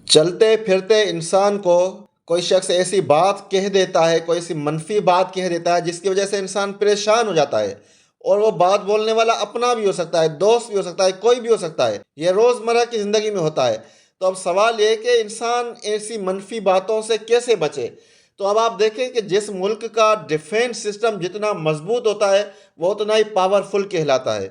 چلتے پھرتے انسان کو کوئی شخص ایسی بات کہہ دیتا ہے، کوئی ایسی منفی بات کہہ دیتا ہے جس کی وجہ سے انسان پریشان ہو جاتا ہے، اور وہ بات بولنے والا اپنا بھی ہو سکتا ہے، دوست بھی ہو سکتا ہے، کوئی بھی ہو سکتا ہے، یہ روزمرہ کی زندگی میں ہوتا ہے۔ تو اب سوال یہ ہے کہ انسان ایسی منفی باتوں سے کیسے بچے؟ تو اب آپ دیکھیں کہ جس ملک کا ڈیفینس سسٹم جتنا مضبوط ہوتا ہے وہ اتنا ہی پاورفل کہلاتا ہے۔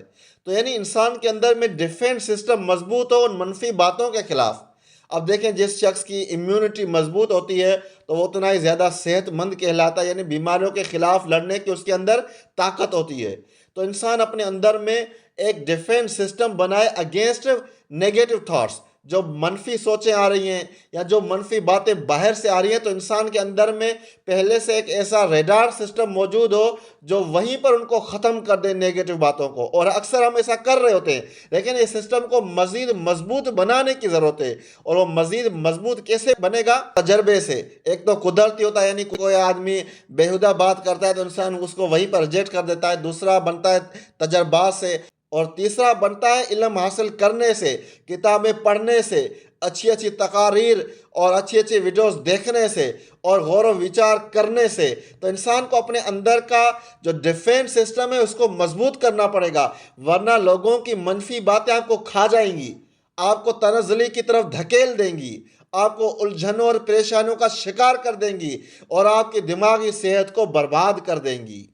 تو یعنی انسان کے اندر میں ڈیفینس سسٹم مضبوط ہو ان منفی باتوں کے خلاف۔ اب دیکھیں جس شخص کی امیونٹی مضبوط ہوتی ہے تو وہ اتنا ہی زیادہ صحت مند کہلاتا ہے، یعنی بیماریوں کے خلاف لڑنے کی اس کے اندر طاقت ہوتی ہے۔ تو انسان اپنے اندر میں ایک ڈیفینس سسٹم بنائے اگینسٹ نیگیٹو تھاٹس، جو منفی سوچیں آ رہی ہیں یا جو منفی باتیں باہر سے آ رہی ہیں، تو انسان کے اندر میں پہلے سے ایک ایسا ریڈار سسٹم موجود ہو جو وہیں پر ان کو ختم کر دے نیگیٹو باتوں کو۔ اور اکثر ہم ایسا کر رہے ہوتے ہیں، لیکن اس سسٹم کو مزید مضبوط بنانے کی ضرورت ہے۔ اور وہ مزید مضبوط کیسے بنے گا؟ تجربے سے۔ ایک تو قدرتی ہوتا ہے، یعنی کوئی آدمی بیہودہ بات کرتا ہے تو انسان اس کو وہیں پر ریجیکٹ کر دیتا ہے۔ دوسرا بنتا ہے تجربات سے، اور تیسرا بنتا ہے علم حاصل کرنے سے، کتابیں پڑھنے سے، اچھی اچھی تقاریر اور اچھی اچھی ویڈیوز دیکھنے سے، اور غور و وچار کرنے سے۔ تو انسان کو اپنے اندر کا جو ڈیفینس سسٹم ہے اس کو مضبوط کرنا پڑے گا، ورنہ لوگوں کی منفی باتیں آپ کو کھا جائیں گی، آپ کو تنزلی کی طرف دھکیل دیں گی، آپ کو الجھنوں اور پریشانیوں کا شکار کر دیں گی، اور آپ کی دماغی صحت کو برباد کر دیں گی۔